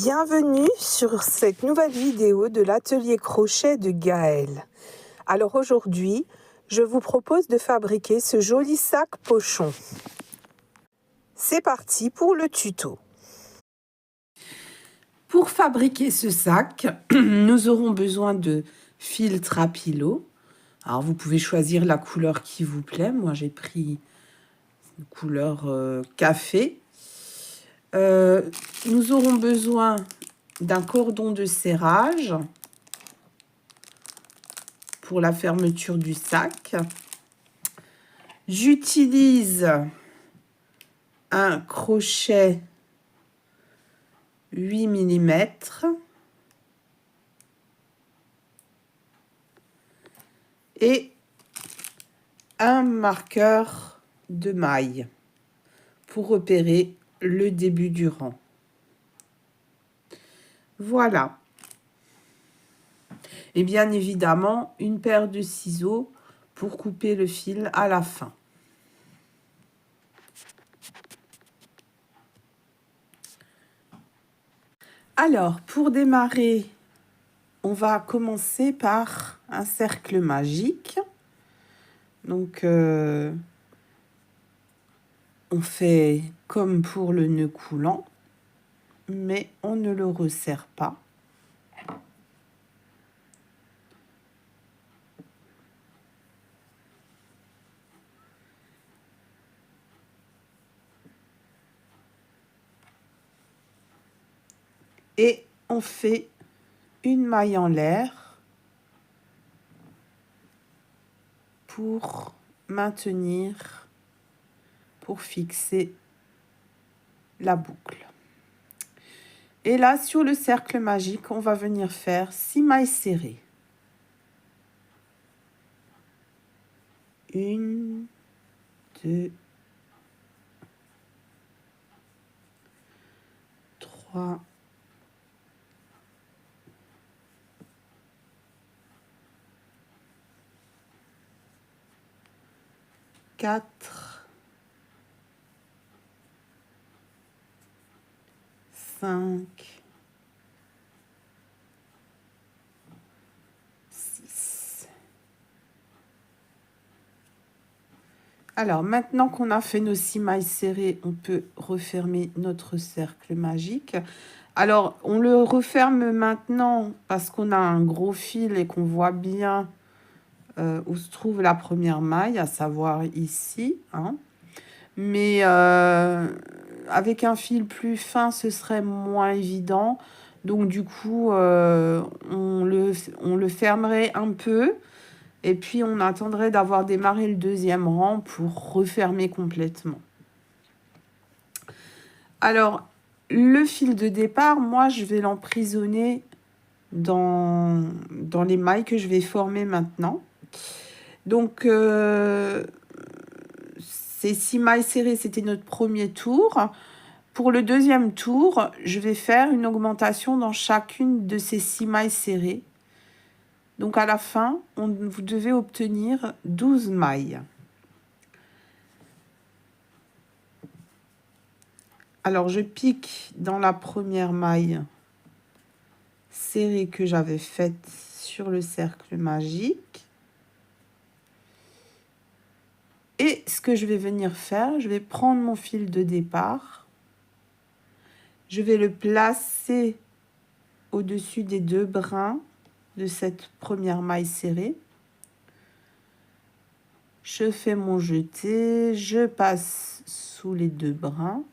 Bienvenue sur cette nouvelle vidéo de l'atelier crochet de Gaëlle. Alors aujourd'hui, je vous propose de fabriquer ce joli sac pochon. C'est parti pour le tuto. Pour fabriquer ce sac, nous aurons besoin de filtre à pilot. Alors vous pouvez choisir la couleur qui vous plaît. Moi j'ai pris une couleur café. Nous aurons besoin d'un cordon de serrage pour la fermeture du sac. J'utilise un crochet 8 mm et un marqueur de maille pour repérer le début du rang. Voilà. Et bien évidemment, une paire de ciseaux pour couper le fil à la fin. Alors, pour démarrer, on va commencer par un cercle magique. Donc, on fait comme pour le nœud coulant, mais on ne le resserre pas. Et on fait une maille en l'air pour maintenir, pour fixer la boucle. Et là, sur le cercle magique, on va venir faire 6 mailles serrées. 1, 2, 3, 4, 5, 6. Alors, maintenant qu'on a fait nos 6 mailles serrées, on peut refermer notre cercle magique. Alors, on le referme maintenant parce qu'on a un gros fil et qu'on voit bien où se trouve la première maille, à savoir ici. Hein. Mais avec un fil plus fin, ce serait moins évident. Donc, du coup, on le fermerait un peu. Et puis, on attendrait d'avoir démarré le deuxième rang pour refermer complètement. Alors, le fil de départ, moi, je vais l'emprisonner dans les mailles que je vais former maintenant. Donc, ces 6 mailles serrées, c'était notre premier tour. Pour le deuxième tour, je vais faire une augmentation dans chacune de ces 6 mailles serrées. Donc, à la fin, vous devez obtenir 12 mailles. Alors, je pique dans la première maille serrée que j'avais faite sur le cercle magique. Et ce que je vais venir faire, je vais prendre mon fil de départ. Je vais le placer au-dessus des 2 brins de cette première maille serrée. Je fais mon jeté, je passe sous les 2 brins.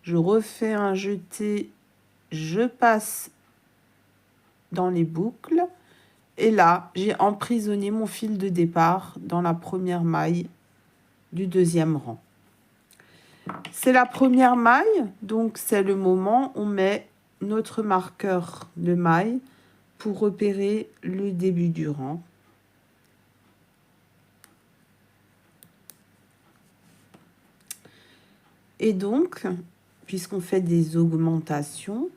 Je refais un jeté, je passe dans les boucles. Et là, j'ai emprisonné mon fil de départ dans la première maille du deuxième rang. C'est la première maille, donc c'est le moment où on met notre marqueur de maille pour repérer le début du rang. Et donc, puisqu'on fait des augmentations,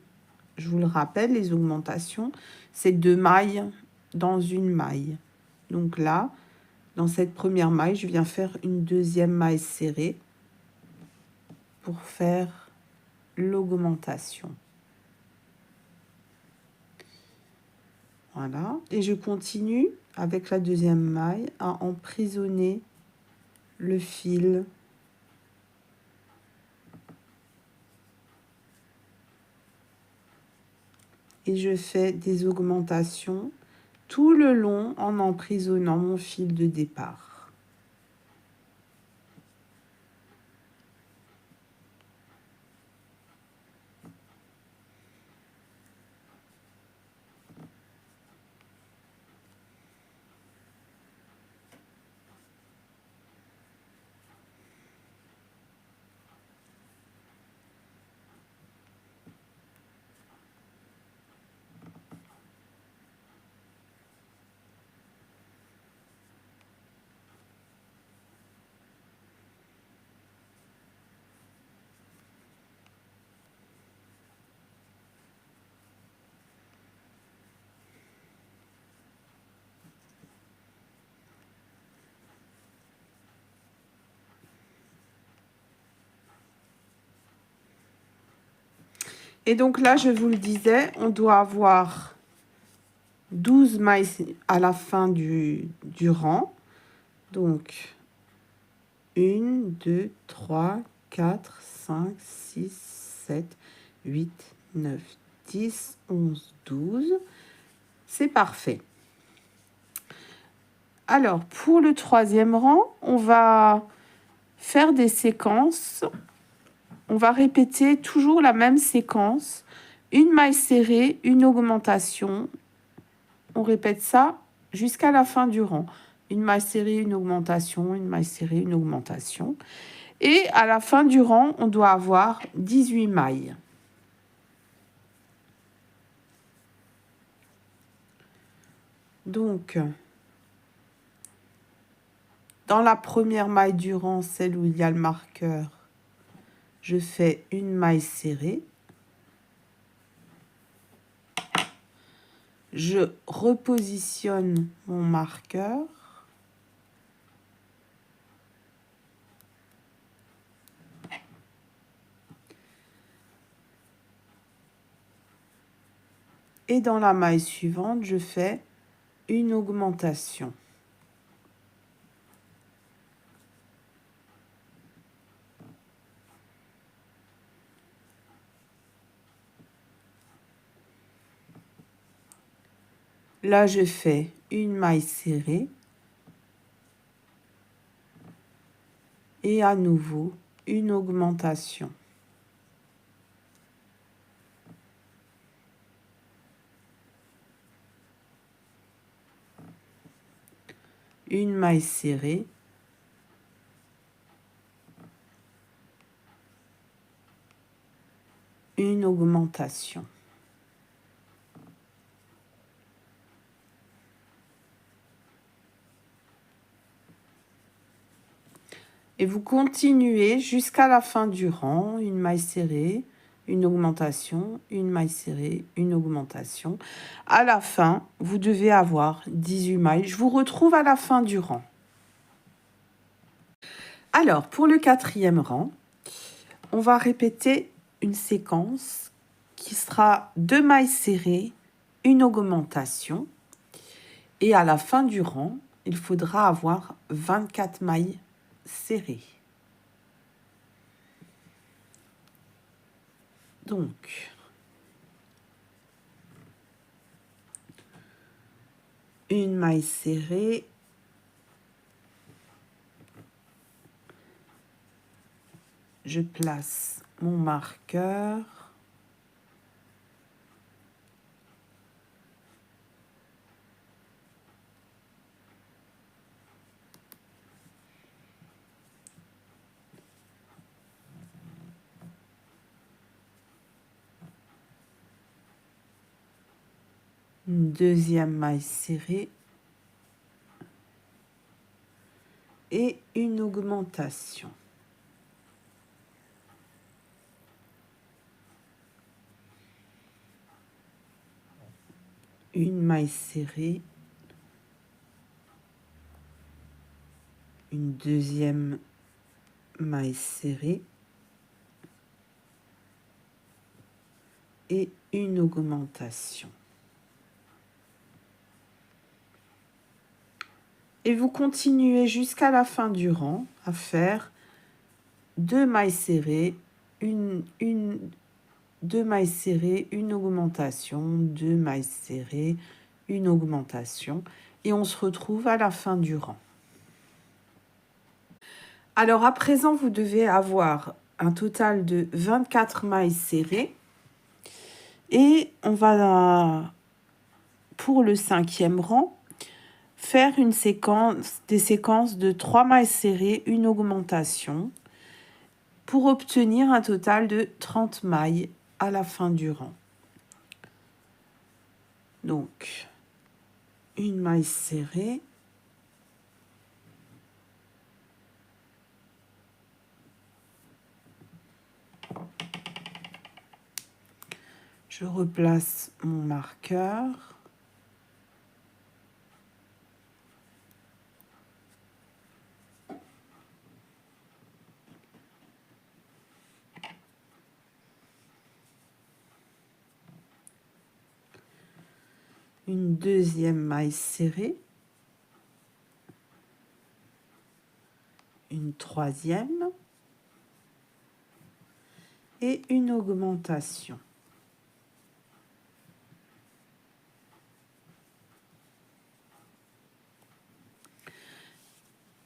je vous le rappelle, les augmentations, c'est 2 mailles dans une maille. Donc là, dans cette première maille, je viens faire une deuxième maille serrée pour faire l'augmentation. Voilà, et je continue avec la deuxième maille à emprisonner le fil. Et je fais des augmentations tout le long en emprisonnant mon fil de départ. Et donc là, je vous le disais, on doit avoir 12 mailles à la fin du rang. Donc, 1, 2, 3, 4, 5, 6, 7, 8, 9, 10, 11, 12. C'est parfait. Alors, pour le troisième rang, on va faire des séquences. On va répéter toujours la même séquence. Une maille serrée, une augmentation. On répète ça jusqu'à la fin du rang. Une maille serrée, une augmentation, une maille serrée, une augmentation. Et à la fin du rang, on doit avoir 18 mailles. Donc, dans la première maille du rang, celle où il y a le marqueur, je fais une maille serrée. Je repositionne mon marqueur. Et dans la maille suivante, je fais une augmentation. Là, je fais une maille serrée. Et à nouveau, une augmentation. Une maille serrée. Une augmentation. Et vous continuez jusqu'à la fin du rang, une maille serrée, une augmentation, une maille serrée, une augmentation. À la fin, vous devez avoir 18 mailles. Je vous retrouve à la fin du rang. Alors, pour le quatrième rang, on va répéter une séquence qui sera 2 mailles serrées, une augmentation. Et à la fin du rang, il faudra avoir 24 mailles serrées. Donc, une maille serrée, je place mon marqueur, une deuxième maille serrée et une augmentation. Une maille serrée, une deuxième maille serrée et une augmentation. Et vous continuez jusqu'à la fin du rang à faire 2 mailles serrées, deux mailles serrées, une augmentation, 2 mailles serrées, une augmentation. Et on se retrouve à la fin du rang. Alors à présent, vous devez avoir un total de 24 mailles serrées. Et on va, pour le 5e rang, faire des séquences de 3 mailles serrées, une augmentation, pour obtenir un total de 30 mailles à la fin du rang. Donc, une maille serrée, je replace mon marqueur. Une deuxième maille serrée, une troisième et une augmentation.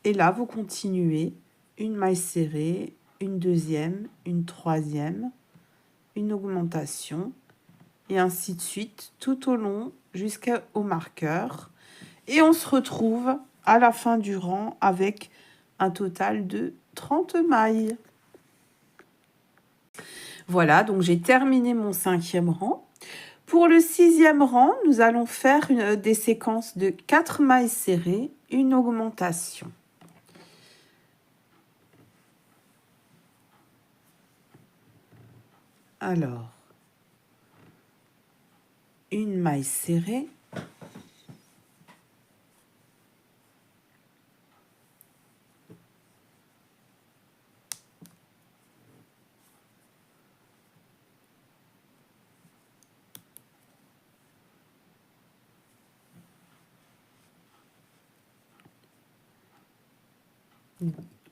Et là, vous continuez une maille serrée, une deuxième, une troisième, une augmentation, et ainsi de suite, tout au long jusqu'au marqueur. Et on se retrouve à la fin du rang avec un total de 30 mailles. Voilà, donc j'ai terminé mon 5e rang. Pour le 6e rang, nous allons faire des séquences de 4 mailles serrées, une augmentation. Alors, une maille serrée,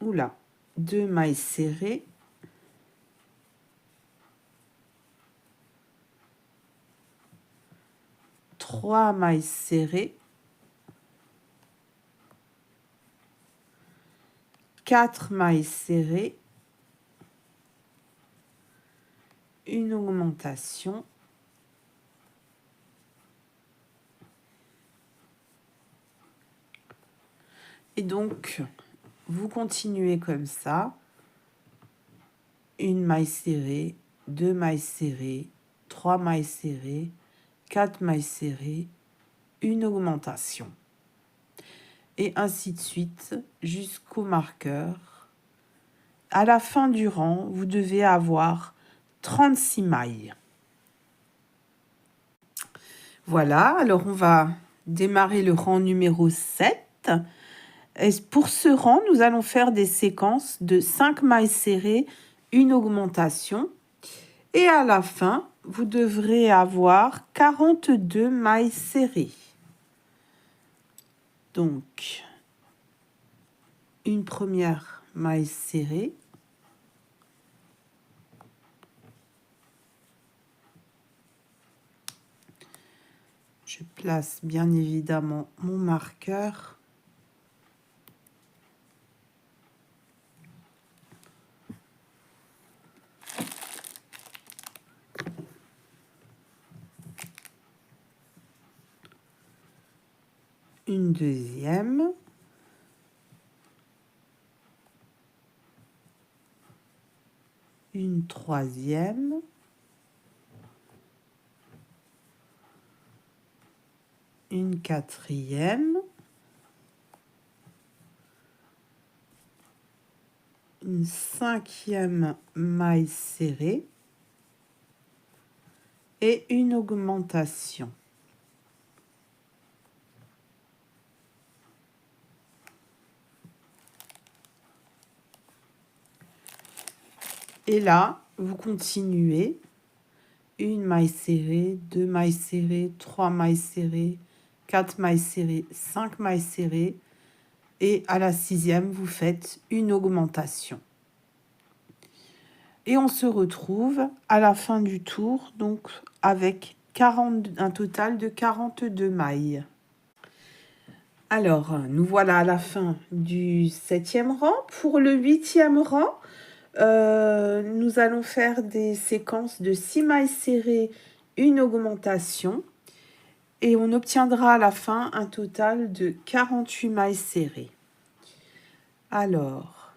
oula, 2 mailles serrées, trois mailles serrées, 4 mailles serrées, une augmentation, et donc vous continuez comme ça, une maille serrée, 2 mailles serrées, 3 mailles serrées, 4 mailles serrées, une augmentation. Et ainsi de suite jusqu'au marqueur. À la fin du rang, vous devez avoir 36 mailles. Voilà, alors on va démarrer le rang numéro 7. Et pour ce rang, nous allons faire des séquences de 5 mailles serrées, une augmentation. Et à la fin, vous devrez avoir 42 mailles serrées. Donc, une première maille serrée. Je place bien évidemment mon marqueur. Une deuxième. Une troisième. Une quatrième. Une cinquième maille serrée. Et une augmentation. Et là, vous continuez une maille serrée, 2 mailles serrées, 3 mailles serrées, 4 mailles serrées, 5 mailles serrées, et à la 6e, vous faites une augmentation. Et on se retrouve à la fin du tour, donc avec un total de 42 mailles. Alors, nous voilà à la fin du 7e rang. Pour le 8e rang, nous allons faire des séquences de 6 mailles serrées, une augmentation, et on obtiendra à la fin un total de 48 mailles serrées. Alors,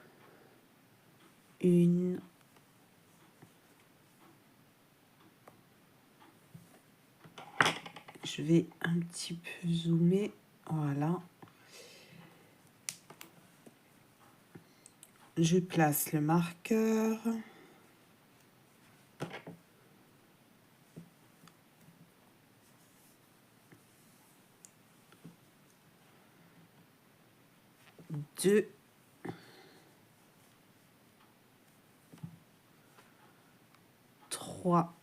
une, je vais un petit peu zoomer, voilà. Je place le marqueur. Deux. 3.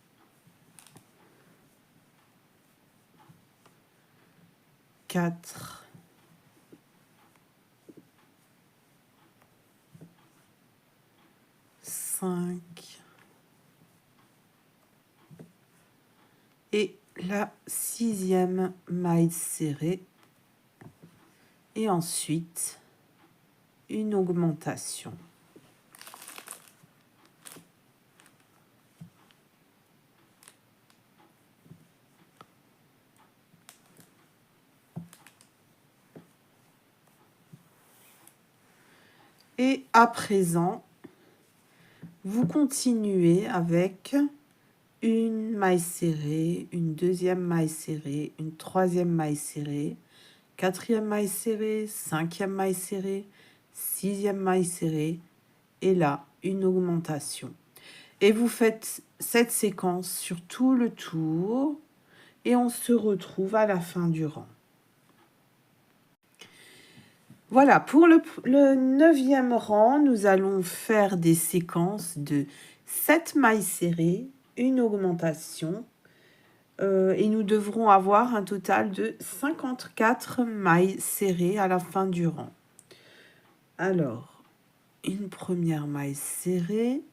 4. 5. Et la 6e maille serrée. Et ensuite, une augmentation. Et à présent, vous continuez avec une maille serrée, une deuxième maille serrée, une troisième maille serrée, quatrième maille serrée, cinquième maille serrée, sixième maille serrée, et là, une augmentation. Et vous faites cette séquence sur tout le tour, et on se retrouve à la fin du rang. Voilà, pour le 9e rang, nous allons faire des séquences de 7 mailles serrées, une augmentation, et nous devrons avoir un total de 54 mailles serrées à la fin du rang. Alors, une première maille serrée.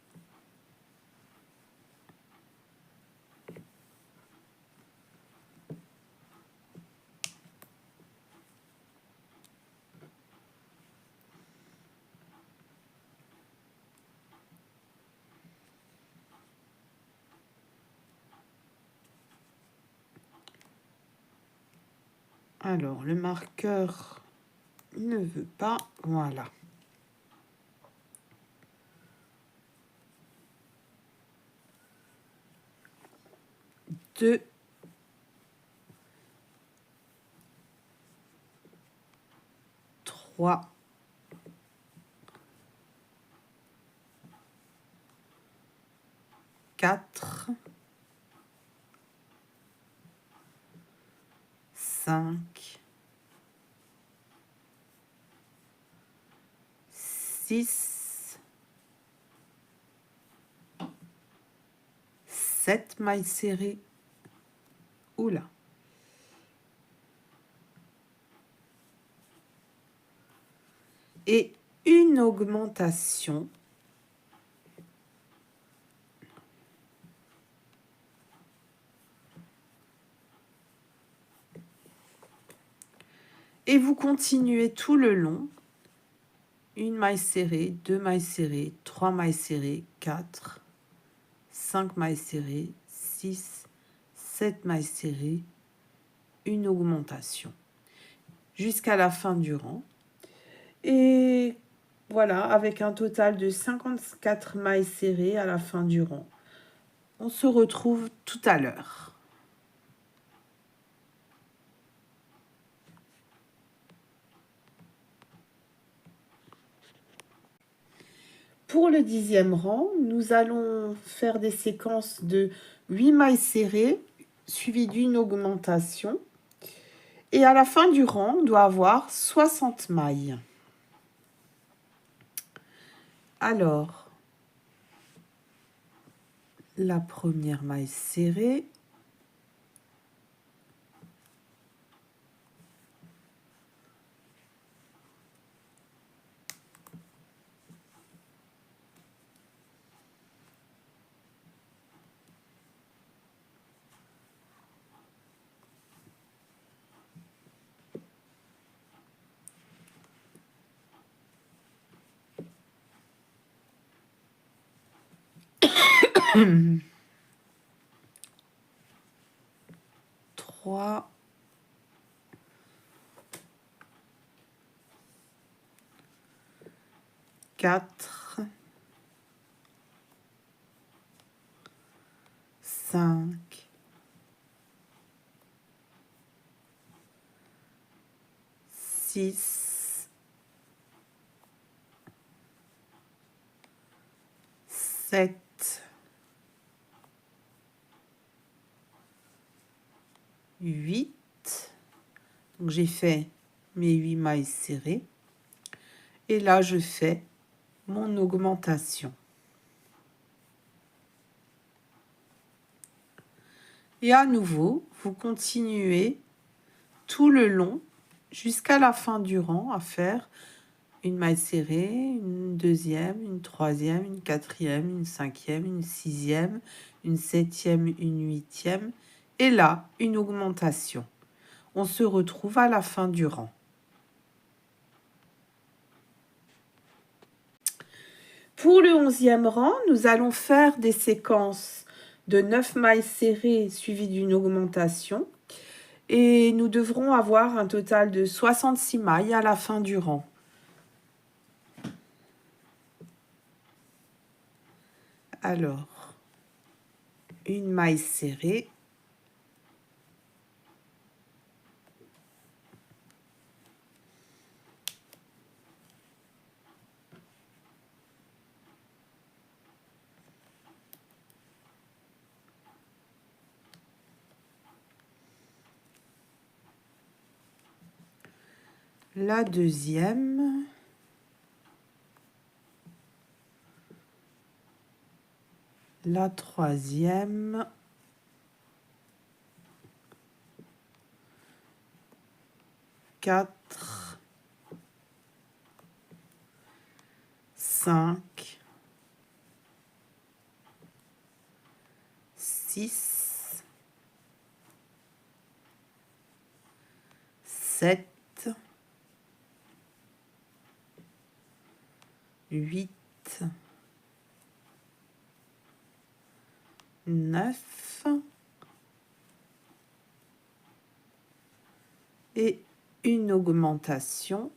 Alors, le marqueur ne veut pas. Voilà. Deux. 3. 4. 5. 6. 7 mailles serrées. Oula. Et une augmentation. Et vous continuez tout le long. Une maille serrée, 2 mailles serrées, 3 mailles serrées, 4, 5 mailles serrées, 6, 7 mailles serrées, une augmentation jusqu'à la fin du rang. Et voilà, avec un total de 54 mailles serrées à la fin du rang. On se retrouve tout à l'heure. Pour le 10e rang, nous allons faire des séquences de 8 mailles serrées suivies d'une augmentation. Et à la fin du rang, on doit avoir 60 mailles. Alors, la première maille serrée. Trois, quatre, cinq, six, sept, 8. Donc j'ai fait mes 8 mailles serrées. Et là, je fais mon augmentation. Et à nouveau, vous continuez tout le long jusqu'à la fin du rang à faire une maille serrée, une deuxième, une troisième, une quatrième, une cinquième, une sixième, une septième, une huitième. Et là, une augmentation. On se retrouve à la fin du rang. Pour le 11e rang, nous allons faire des séquences de 9 mailles serrées suivies d'une augmentation. Et nous devrons avoir un total de 66 mailles à la fin du rang. Alors, une maille serrée. La deuxième. La troisième. Quatre. 5. 6. 7. 8. 9 et une augmentation.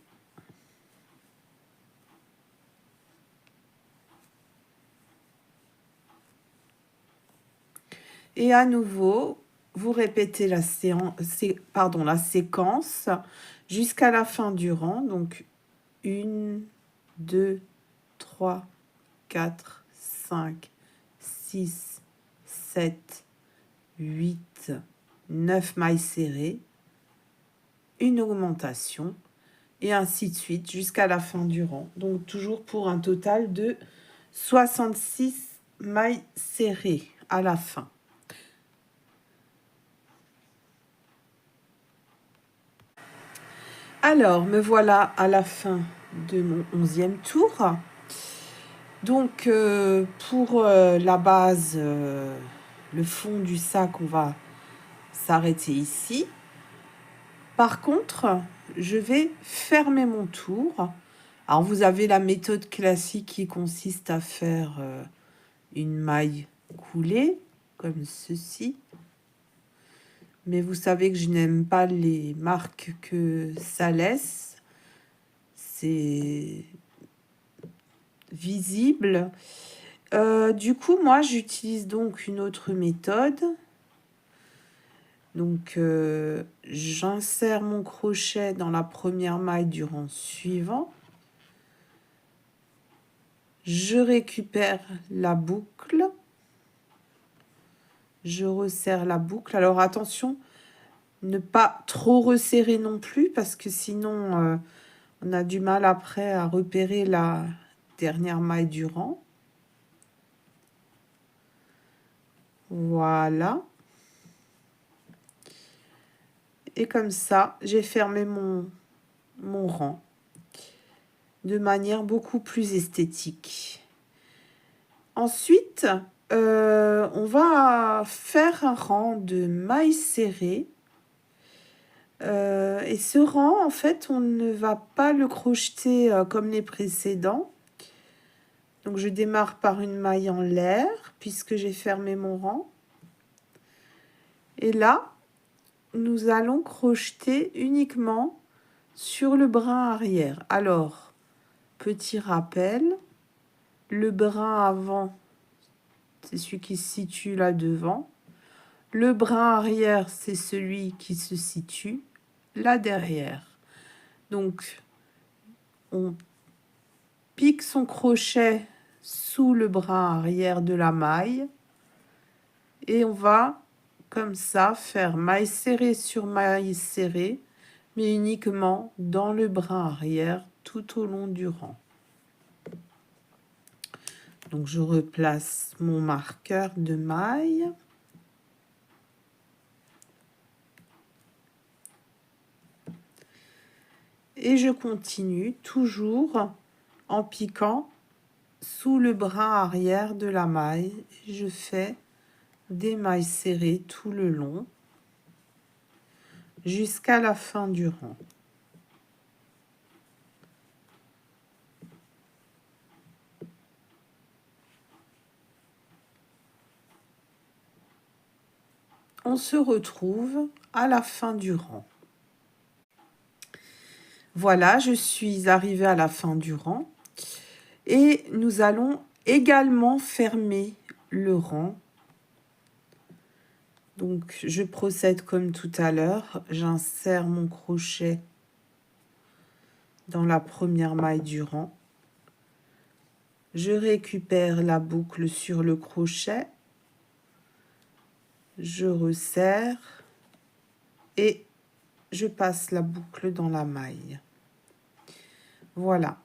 Et à nouveau, vous répétez la séquence jusqu'à la fin du rang. Donc 1, 2, 3, 4, 5, 6, 7, 8, 9 mailles serrées, une augmentation, et ainsi de suite jusqu'à la fin du rang. Donc toujours pour un total de 66 mailles serrées à la fin. Alors, me voilà à la fin de mon 11e tour. Donc, pour la base, le fond du sac, on va s'arrêter ici. Par contre, je vais fermer mon tour. Alors, vous avez la méthode classique qui consiste à faire une maille coulée, comme ceci. Mais vous savez que je n'aime pas les marques que ça laisse. C'est visible. Du coup, moi, j'utilise donc une autre méthode. Donc, j'insère mon crochet dans la première maille du rang suivant. Je récupère la boucle. Je resserre la boucle. Alors, attention, ne pas trop resserrer non plus, parce que sinon, on a du mal après à repérer la dernière maille du rang. Voilà. Et comme ça, j'ai fermé mon rang de manière beaucoup plus esthétique. Ensuite, on va faire un rang de mailles serrées. Et ce rang, en fait, on ne va pas le crocheter comme les précédents. Donc, je démarre par une maille en l'air, puisque j'ai fermé mon rang. Et là, nous allons crocheter uniquement sur le brin arrière. Alors, petit rappel, le brin avant, c'est celui qui se situe là devant. Le brin arrière, c'est celui qui se situe là derrière. Donc, on pique son crochet sous le brin arrière de la maille et on va comme ça faire maille serrée sur maille serrée, mais uniquement dans le brin arrière tout au long du rang. Donc je replace mon marqueur de maille. Et je continue toujours en piquant sous le brin arrière de la maille. Je fais des mailles serrées tout le long jusqu'à la fin du rang. On se retrouve à la fin du rang. Voilà, je suis arrivée à la fin du rang et nous allons également fermer le rang. Donc, je procède comme tout à l'heure. J'insère mon crochet dans la première maille du rang. Je récupère la boucle sur le crochet. Je resserre et je passe la boucle dans la maille. Voilà.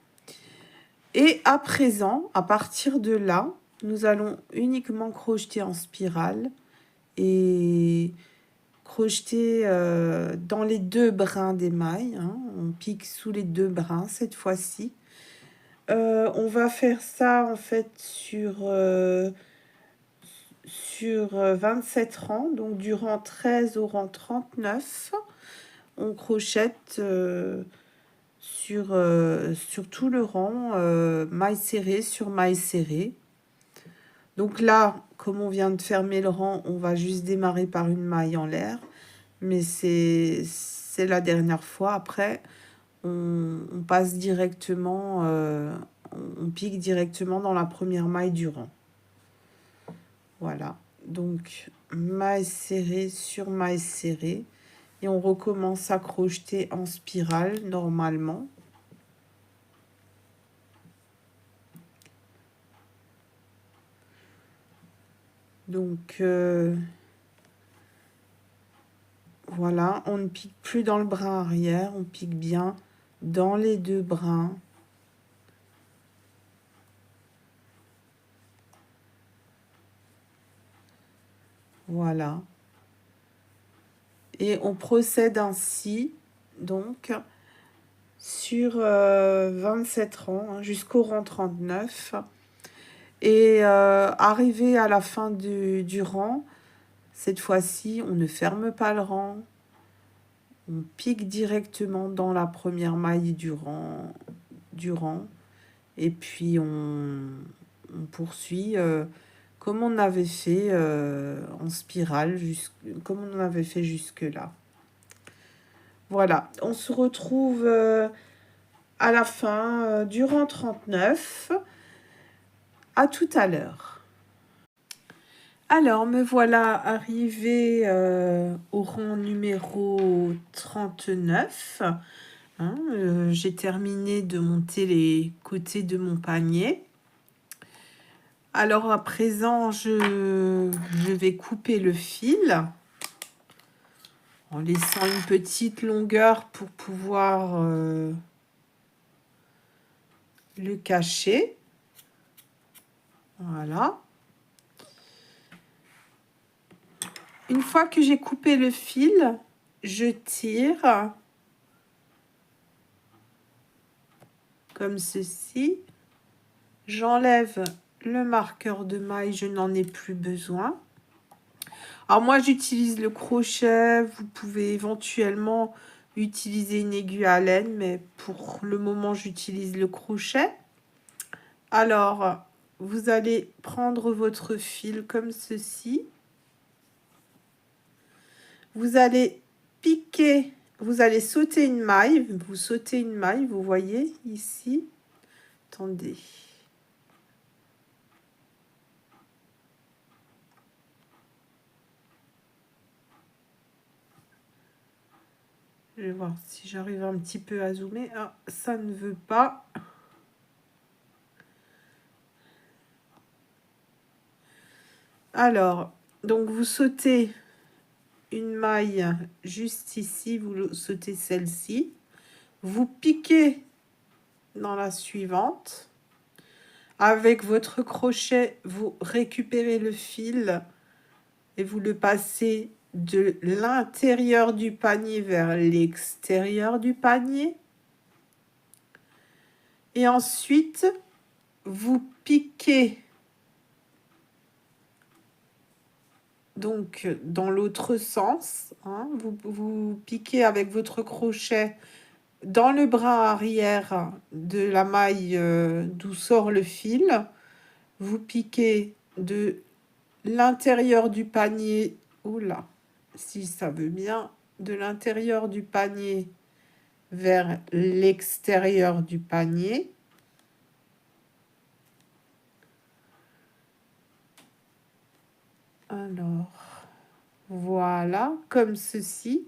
Et à présent, à partir de là, nous allons uniquement crocheter en spirale et crocheter dans les deux brins des mailles. Hein. On pique sous les deux brins cette fois-ci. On va faire ça en fait sur 27 rangs, donc du rang 13 au rang 39. On crochette sur tout le rang, maille serrée sur maille serrée. Donc là, comme on vient de fermer le rang, on va juste démarrer par une maille en l'air. Mais c'est la dernière fois. Après, on passe directement, on pique directement dans la première maille du rang. Voilà. Donc, maille serrée sur maille serrée. Et on recommence à crocheter en spirale normalement. Donc, voilà, on ne pique plus dans le brin arrière, on pique bien dans les deux brins. Voilà. Et on procède ainsi, donc, sur 27 rangs, hein, jusqu'au rang 39. Et arrivé à la fin du rang, cette fois-ci, on ne ferme pas le rang. On pique directement dans la première maille du rang. Et puis, on poursuit comme on avait fait en spirale, comme on avait fait jusque-là. Voilà, on se retrouve à la fin du rang 39. À tout à l'heure. Alors, me voilà arrivée au rang numéro 39. Hein, j'ai terminé de monter les côtés de mon panier. Alors, à présent, je vais couper le fil en laissant une petite longueur pour pouvoir le cacher. Voilà. Une fois que j'ai coupé le fil, je tire comme ceci. J'enlève le marqueur de maille, je n'en ai plus besoin. Alors moi, j'utilise le crochet. Vous pouvez éventuellement utiliser une aiguille à laine, mais pour le moment, j'utilise le crochet. Alors, vous allez prendre votre fil comme ceci. Vous allez piquer, vous allez sauter une maille. Vous sautez une maille, vous voyez ici. Attendez. Je vais voir si j'arrive un petit peu à zoomer. Ah, ça ne veut pas. Alors, donc vous sautez une maille juste ici, vous sautez celle-ci. Vous piquez dans la suivante. Avec votre crochet, vous récupérez le fil et vous le passez de l'intérieur du panier vers l'extérieur du panier. Et ensuite, vous piquez donc dans l'autre sens. Hein, vous piquez avec votre crochet dans le bras arrière de la maille d'où sort le fil. Vous piquez de l'intérieur du panier. Oula, si ça veut bien, de l'intérieur du panier vers l'extérieur du panier. Alors, voilà, comme ceci.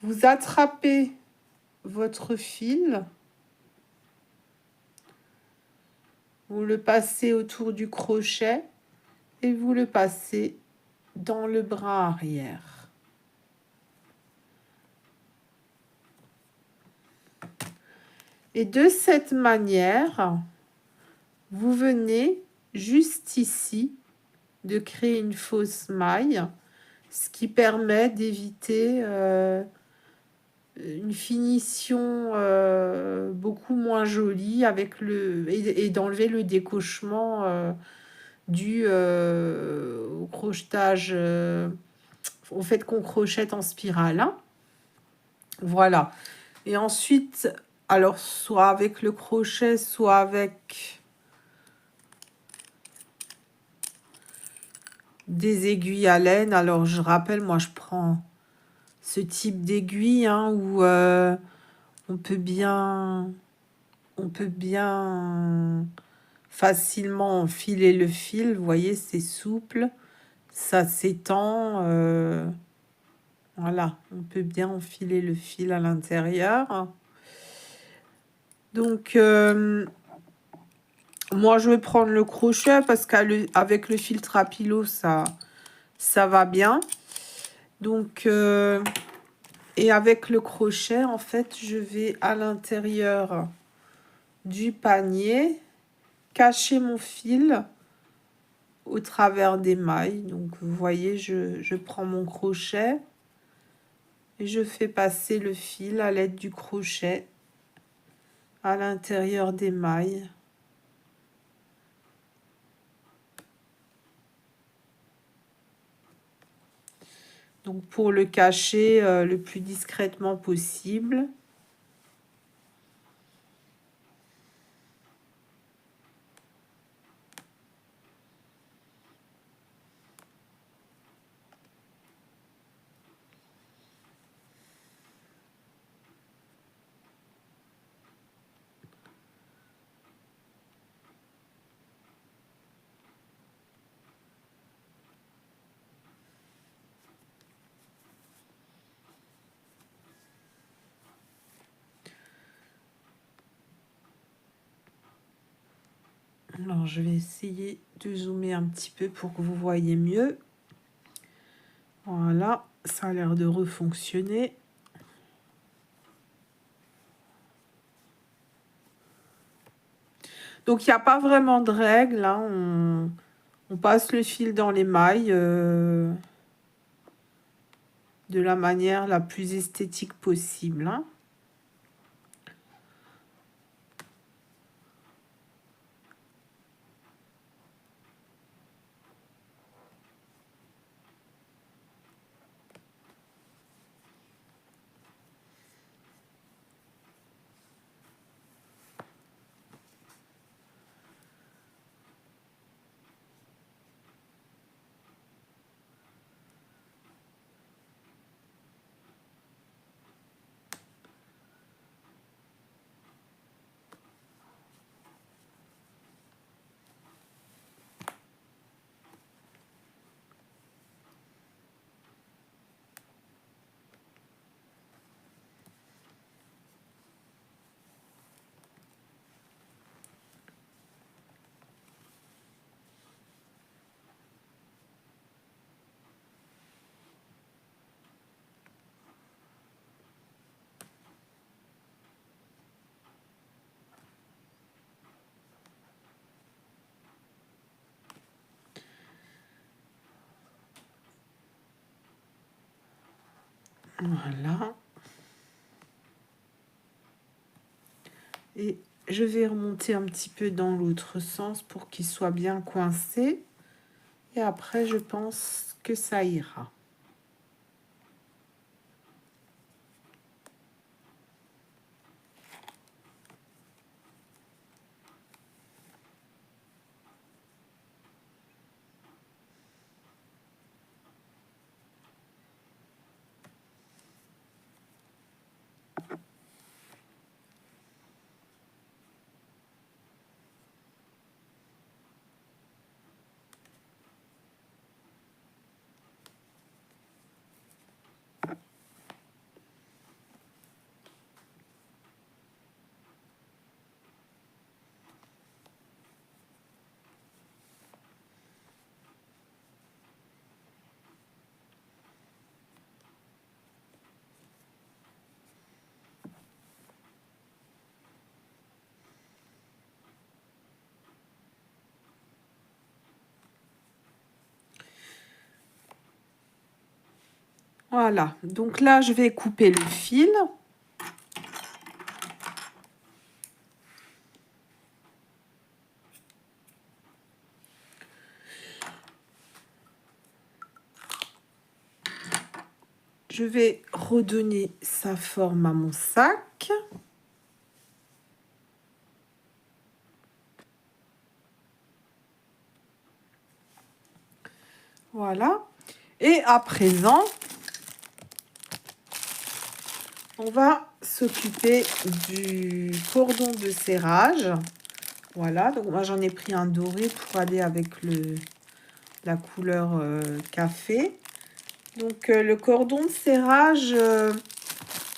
Vous attrapez votre fil. Vous le passez autour du crochet et vous le passez dans le bras arrière. Et de cette manière, vous venez juste ici de créer une fausse maille, ce qui permet d'éviter une finition beaucoup moins jolie avec et d'enlever le décochement dû au crochetage, au fait qu'on crochette en spirale. Hein. Voilà. Et ensuite, alors soit avec le crochet, soit avec des aiguilles à laine. Alors je rappelle, moi je prends ce type d'aiguille hein, où on peut bien facilement enfiler le fil. Vous voyez, c'est souple, ça s'étend. Voilà, on peut bien enfiler le fil à l'intérieur. Donc, moi, je vais prendre le crochet parce qu'avec le fil Trapilo, ça va bien. Donc, et avec le crochet, en fait, je vais à l'intérieur du panier cacher mon fil au travers des mailles. Donc, vous voyez, je prends mon crochet et je fais passer le fil à l'aide du crochet à l'intérieur des mailles. Donc, pour le cacher le plus discrètement possible. Alors, je vais essayer de zoomer un petit peu pour que vous voyez mieux. Voilà, ça a l'air de refonctionner. Donc, il n'y a pas vraiment de règle. Hein. On passe le fil dans les mailles de la manière la plus esthétique possible, hein. Voilà. Et je vais remonter un petit peu dans l'autre sens pour qu'il soit bien coincé. Et après, je pense que ça ira. Voilà. Donc là, je vais couper le fil. Je vais redonner sa forme à mon sac. Voilà. Et à présent, on va s'occuper du cordon de serrage. Voilà. Donc moi, j'en ai pris un doré pour aller avec la couleur café. Donc le cordon de serrage,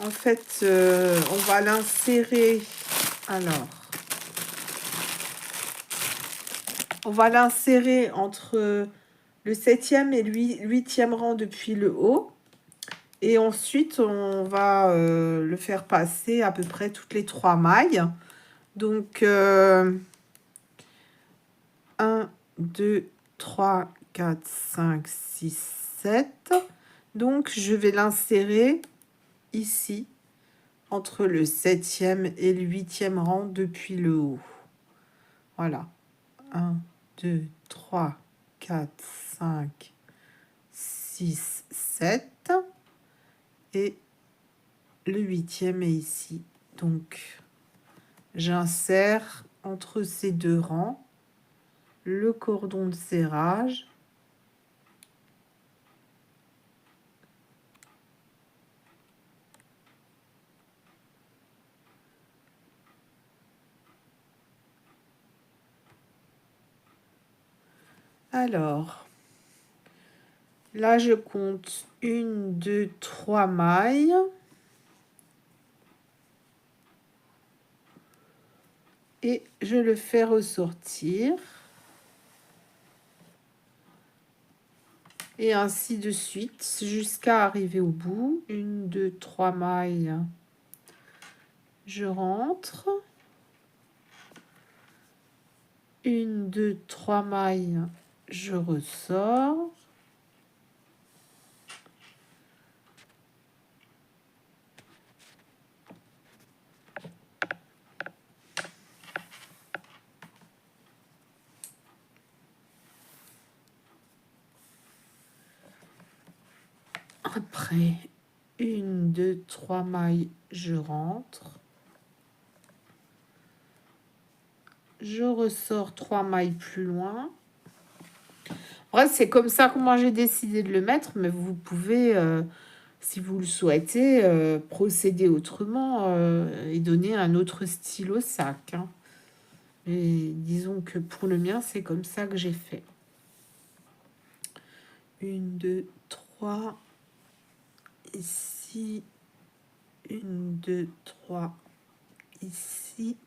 en fait, on va l'insérer. Alors, on va l'insérer entre le 7e et le 8e rang depuis le haut. Et ensuite, on va le faire passer à peu près toutes les 3 mailles. Donc, 1, 2, 3, 4, 5, 6, 7. Donc, je vais l'insérer ici, entre le 7e et le 8e rang depuis le haut. Voilà. 1, 2, 3, 4, 5, 6, 7. Et le 8e est ici. Donc, j'insère entre ces deux rangs le cordon de serrage. Alors, là, je compte 1, 2, 3 mailles. Et je le fais ressortir. Et ainsi de suite, jusqu'à arriver au bout. 1, 2, 3 mailles. Je rentre. 1, 2, 3 mailles. Je ressors. Après, 1, 2, 3 mailles, je rentre. Je ressors 3 mailles plus loin. Ouais, c'est comme ça que moi j'ai décidé de le mettre, mais vous pouvez, si vous le souhaitez, procéder autrement et donner un autre style au sac. Hein. Et disons que pour le mien, c'est comme ça que j'ai fait. 1, 2, 3. Ici. 1, 2, 3. Ici.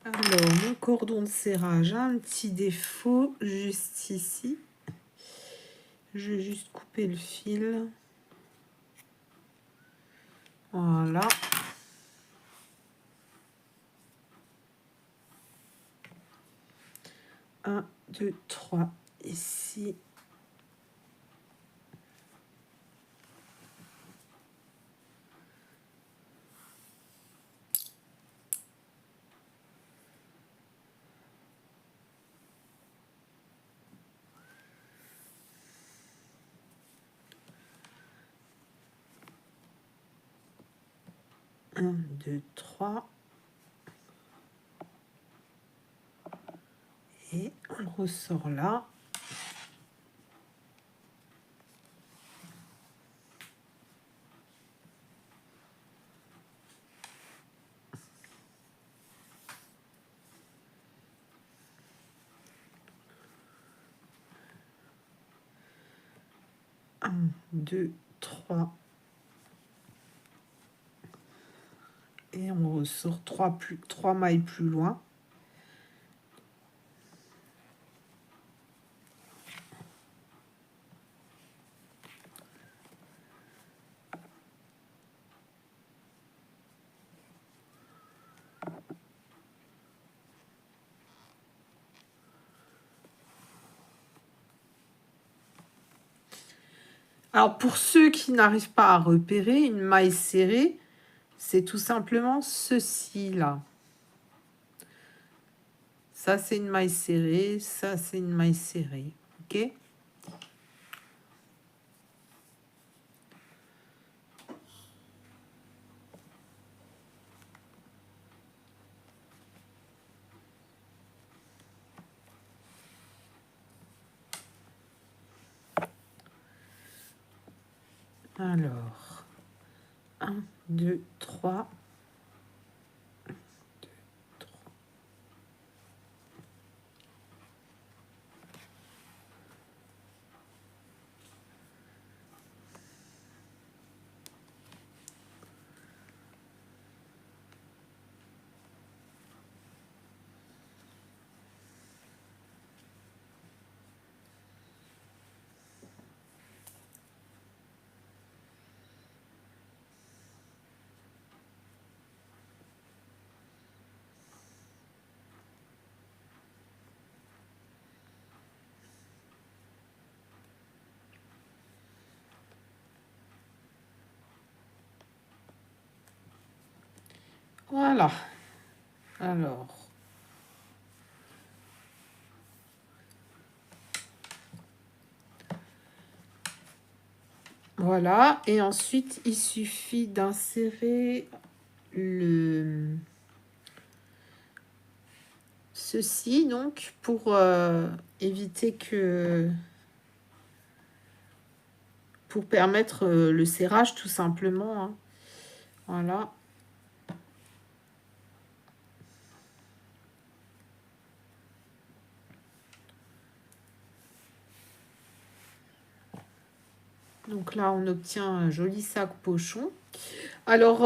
Alors, mon cordon de serrage a un petit défaut juste ici. Je vais juste couper le fil. Voilà. Un, 2, 3. Ici. Un, 2, 3. Et on ressort là. Un, 2, 3. Et on ressort 3 mailles plus loin. Alors, pour ceux qui n'arrivent pas à repérer, une maille serrée, c'est tout simplement ceci-là. Ça, c'est une maille serrée. Ça, c'est une maille serrée. OK? Alors, 1, 2, 3. Voilà. Alors. Voilà. Et ensuite, il suffit d'insérer ceci, donc, pour éviter que... Pour permettre le serrage, tout simplement. Hein. Voilà. Donc là, on obtient un joli sac pochon. Alors,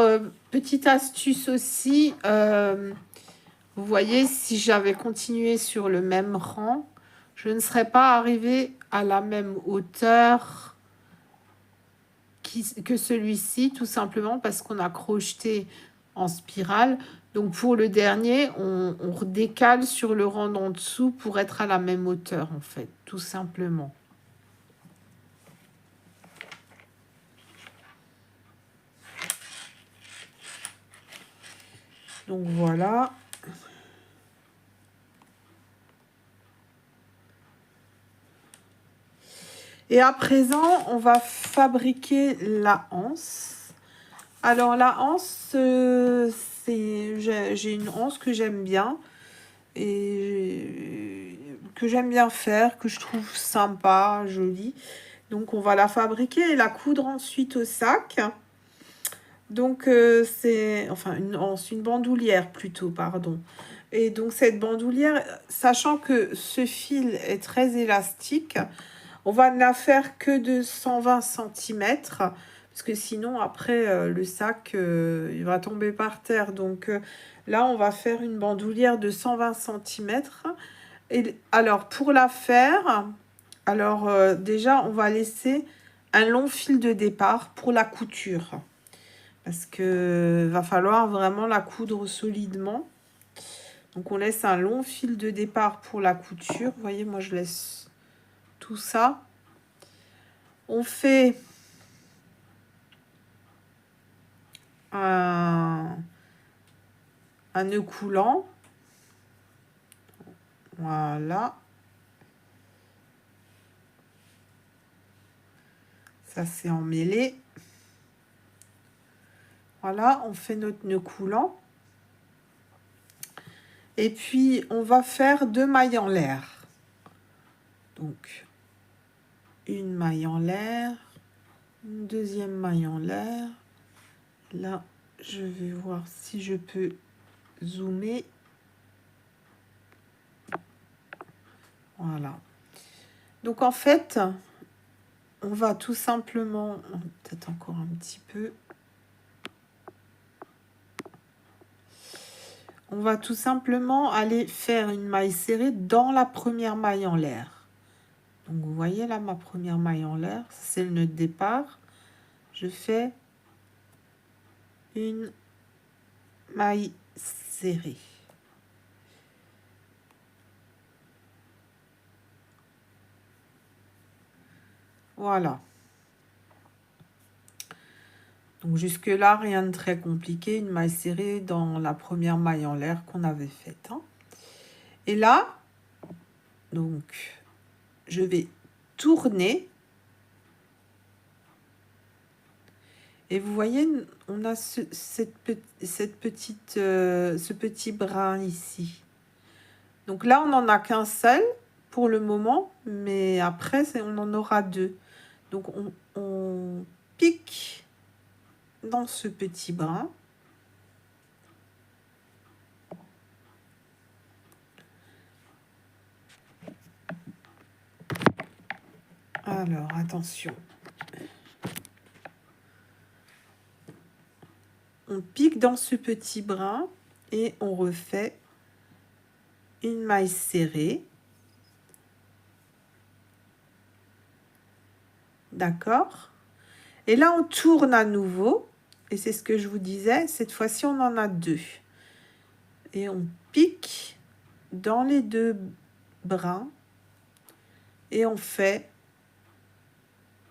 petite astuce aussi, vous voyez, si j'avais continué sur le même rang, je ne serais pas arrivée à la même hauteur que celui-ci, tout simplement parce qu'on a crocheté en spirale. Donc pour le dernier, on redécale sur le rang d'en dessous pour être à la même hauteur, en fait, tout simplement. Donc voilà. Et à présent, on va fabriquer la anse. Alors la anse, j'ai une anse que j'aime bien et que j'aime bien faire, que je trouve sympa, jolie. Donc on va la fabriquer et la coudre ensuite au sac. Donc c'est enfin une bandoulière plutôt, pardon. Et donc cette bandoulière, sachant que ce fil est très élastique, on va ne la faire que de 120 cm parce que sinon après le sac il va tomber par terre. Donc là on va faire une bandoulière de 120 cm. Et alors pour la faire, alors déjà on va laisser un long fil de départ pour la couture parce que va falloir vraiment la coudre solidement. Donc on laisse un long fil de départ pour la couture. Vous voyez, moi je laisse tout ça. On fait un nœud coulant. Voilà. Ça c'est emmêlé. Voilà, on fait notre nœud coulant. Et puis on va faire 2 mailles en l'air. Donc une maille en l'air, une deuxième maille en l'air. Là, je vais voir si je peux zoomer. Voilà. Donc en fait, on va tout simplement, peut-être encore un petit peu. On va tout simplement aller faire une maille serrée dans la première maille en l'air. Donc vous voyez là ma première maille en l'air, c'est le nœud de départ. Je fais une maille serrée. Voilà. Donc jusque là, rien de très compliqué, une maille serrée dans la première maille en l'air qu'on avait faite. Hein. Et là, donc, je vais tourner. Et vous voyez, on a ce petit brin ici. Donc là, on n'en a qu'un seul pour le moment, mais après, on en aura 2. Donc, on pique dans ce petit brin. Alors, attention. On pique dans ce petit brin et on refait une maille serrée. D'accord? Et là, on tourne à nouveau. Et c'est ce que je vous disais. Cette fois-ci, on en a 2. Et on pique dans les 2 brins. Et on fait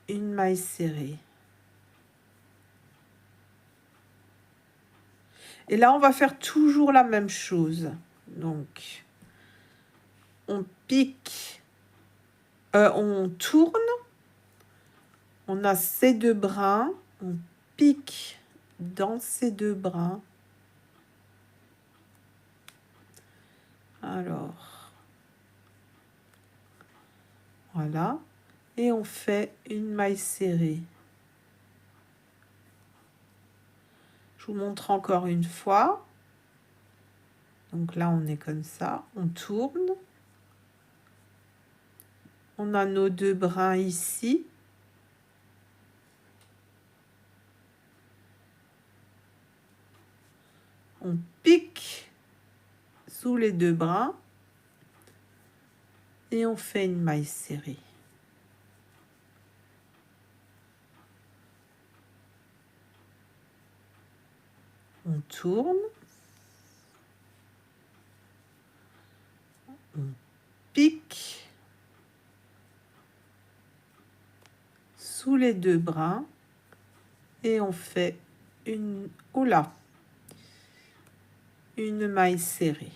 une maille serrée. Et là, on va faire toujours la même chose. Donc, on pique, on tourne. On a ces 2 brins. On pique dans ces 2 brins. Alors, voilà. Et on fait une maille serrée. Je vous montre encore une fois. Donc là, on est comme ça. On tourne. On a nos 2 brins ici. On pique sous les 2 brins et on fait une maille serrée. On tourne. On pique sous les 2 brins et on fait une une maille serrée.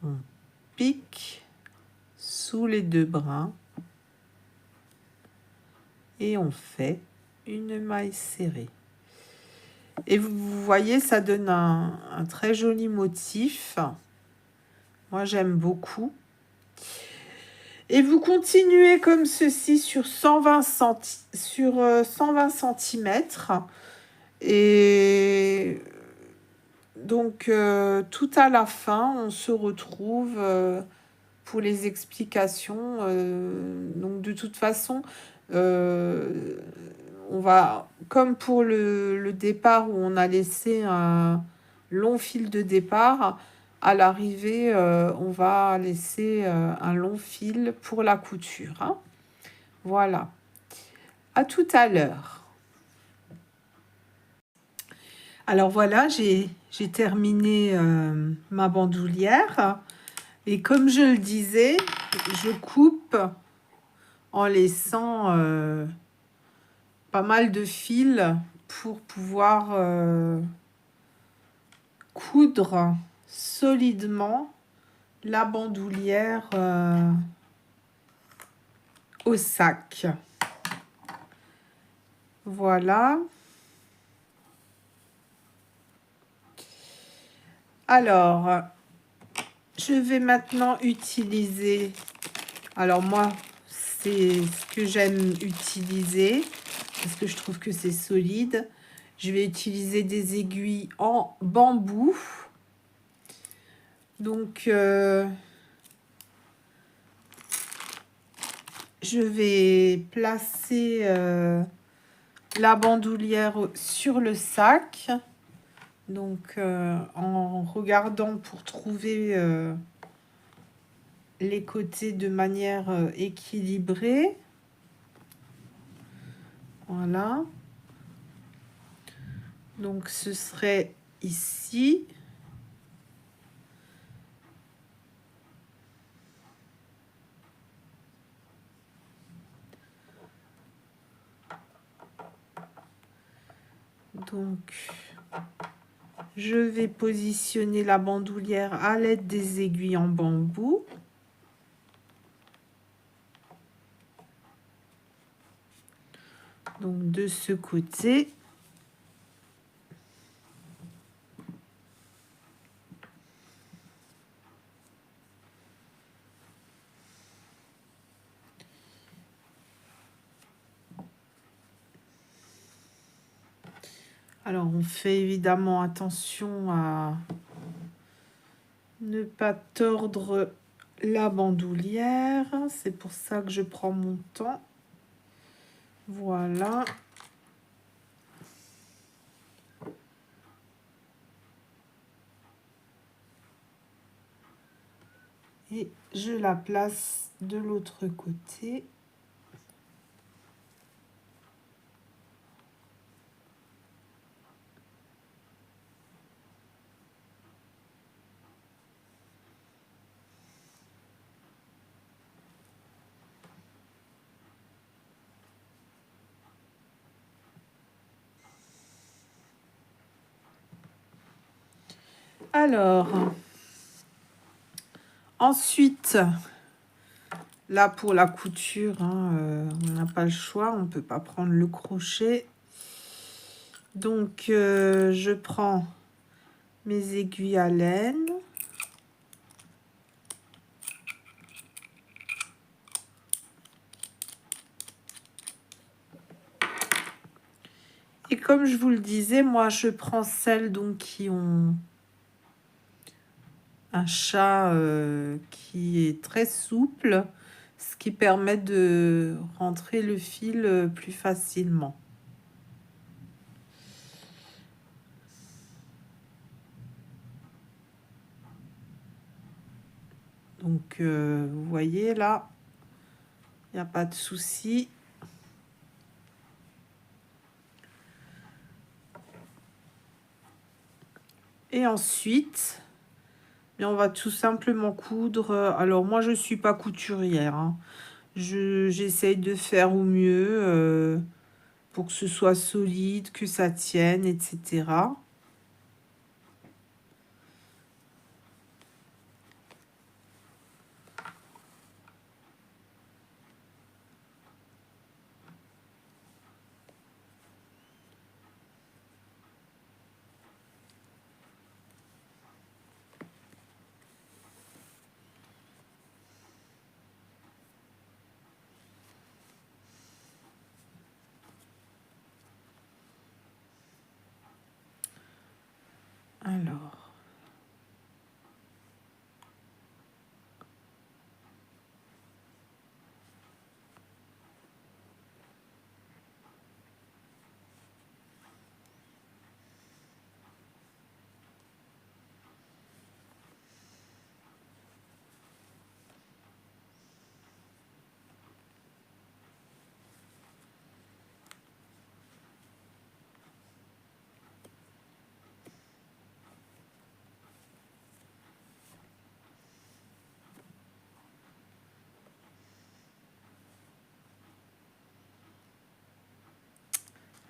On pique sous les 2 brins et on fait une maille serrée. Et vous voyez, ça donne un très joli motif. Moi, j'aime beaucoup. Et vous continuez comme ceci sur 120 centimètres. Et donc, tout à la fin, on se retrouve pour les explications. Donc, de toute façon, on va, comme pour le départ où on a laissé un long fil de départ, à l'arrivée, on va laisser un long fil pour la couture. Hein. Voilà. À tout à l'heure. Alors voilà, j'ai terminé ma bandoulière. Et comme je le disais, je coupe en laissant pas mal de fils pour pouvoir coudre solidement la bandoulière au sac. Voilà. Alors, je vais maintenant utiliser... Alors moi, c'est ce que j'aime utiliser parce que je trouve que c'est solide. Je vais utiliser des aiguilles en bambou. Donc, je vais placer la bandoulière sur le sac. Donc, en regardant pour trouver les côtés de manière équilibrée. Voilà. Donc, ce serait ici. Donc, je vais positionner la bandoulière à l'aide des aiguilles en bambou. Donc, de ce côté. Alors, on fait évidemment attention à ne pas tordre la bandoulière. C'est pour ça que je prends mon temps. Voilà. Et je la place de l'autre côté. Alors, ensuite, là pour la couture, hein, on n'a pas le choix, on ne peut pas prendre le crochet. Donc, je prends mes aiguilles à laine. Et comme je vous le disais, moi, je prends celles donc, qui ont un chat qui est très souple, ce qui permet de rentrer le fil plus facilement. Donc, vous voyez là, il n'y a pas de souci. Et ensuite, on va tout simplement coudre. Alors, moi, je ne suis pas couturière, hein. J'essaye de faire au mieux pour que ce soit solide, que ça tienne, etc. Alors,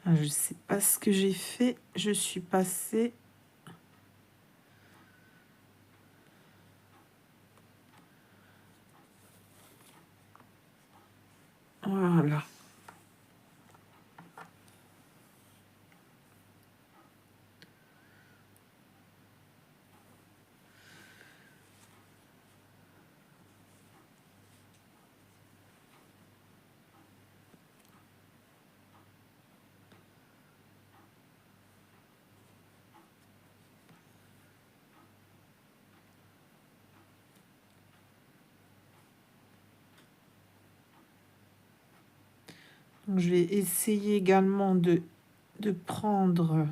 je sais pas ce que j'ai fait. Je suis passée. Voilà. Donc, je vais essayer également de prendre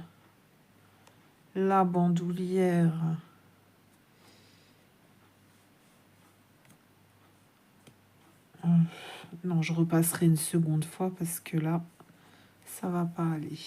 la bandoulière. Non, je repasserai une seconde fois parce que là, ça va pas aller.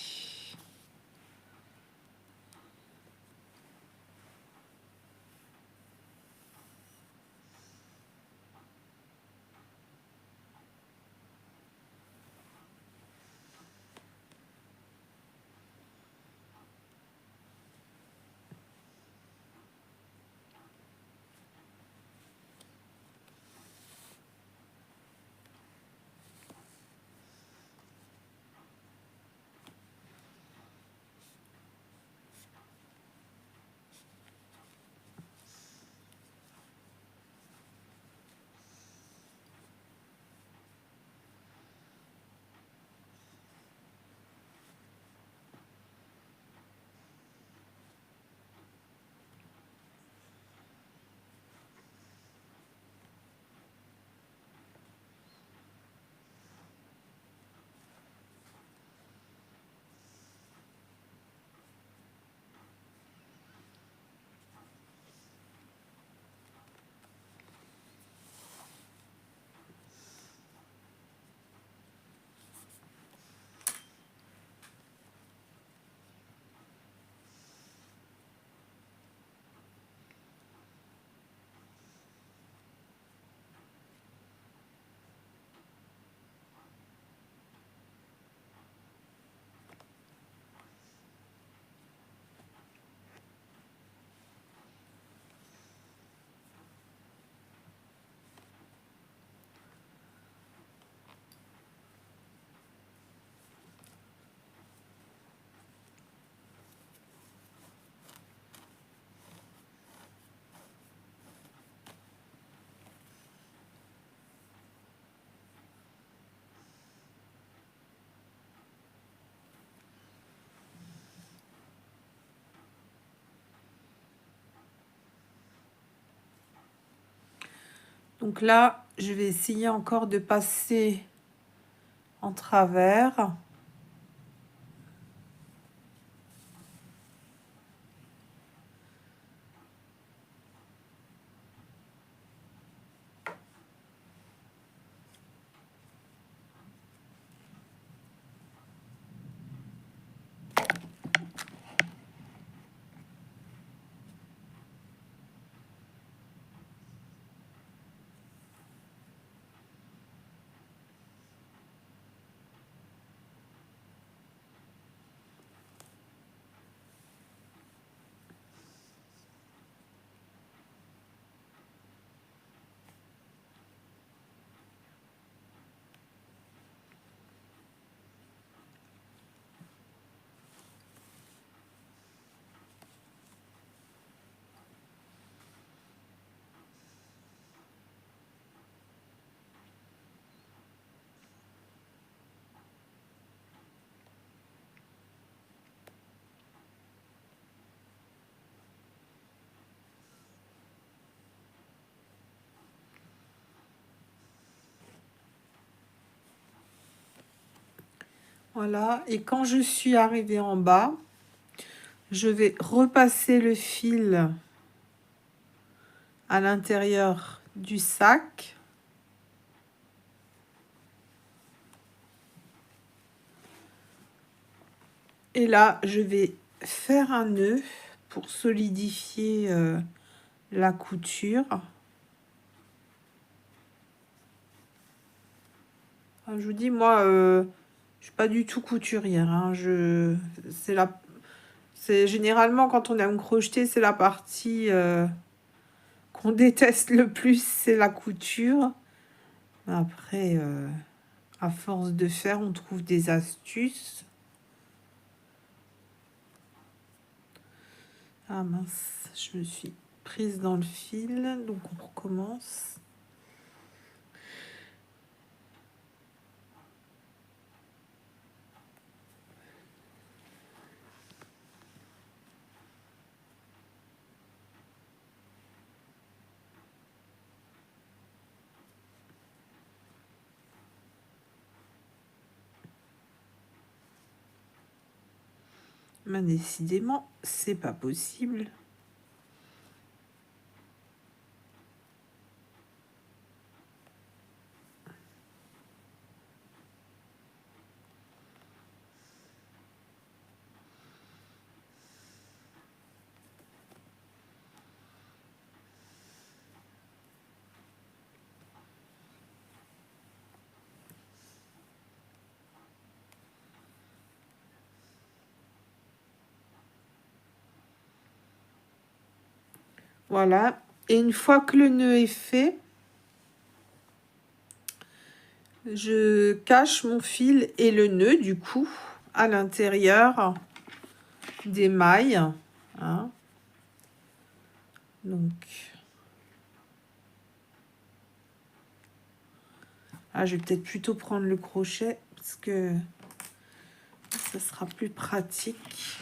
Donc là, je vais essayer encore de passer en travers. Voilà, et quand je suis arrivée en bas, je vais repasser le fil à l'intérieur du sac. Et là, je vais faire un nœud pour solidifier la couture. Je vous dis, moi, je suis pas du tout couturière. Hein. C'est généralement quand on aime crocheter, c'est la partie qu'on déteste le plus, c'est la couture. Après, à force de faire, on trouve des astuces. Ah mince, je me suis prise dans le fil, donc on recommence. Mais décidément, c'est pas possible. Voilà. Et une fois que le nœud est fait, je cache mon fil et le nœud, du coup, à l'intérieur des mailles. Hein. Donc, je vais peut-être plutôt prendre le crochet parce que ça sera plus pratique.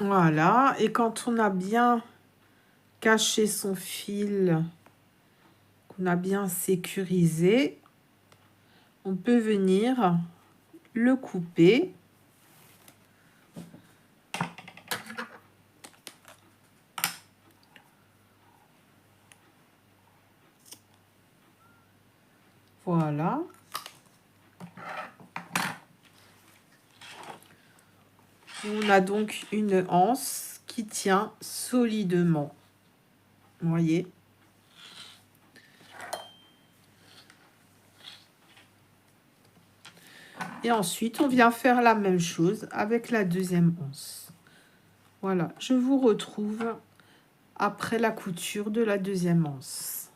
Voilà. Et quand on a bien caché son fil, qu'on a bien sécurisé, on peut venir le couper. Voilà. Et on a donc une anse qui tient solidement. Vous voyez? Et ensuite, on vient faire la même chose avec la deuxième anse. Voilà, je vous retrouve après la couture de la deuxième anse.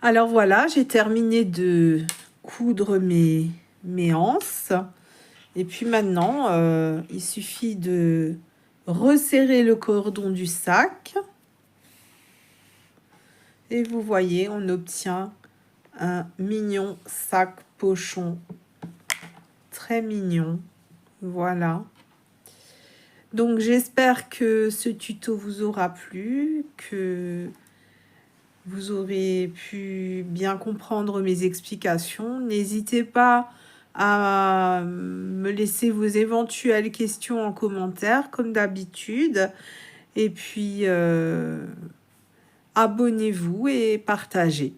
Alors voilà, j'ai terminé de coudre mes anses. Et puis maintenant, il suffit de resserrer le cordon du sac. Et vous voyez, on obtient un mignon sac pochon. Très mignon. Voilà. Donc, j'espère que ce tuto vous aura plu, que vous aurez pu bien comprendre mes explications. N'hésitez pas à me laisser vos éventuelles questions en commentaire, comme d'habitude. Et puis, abonnez-vous et partagez.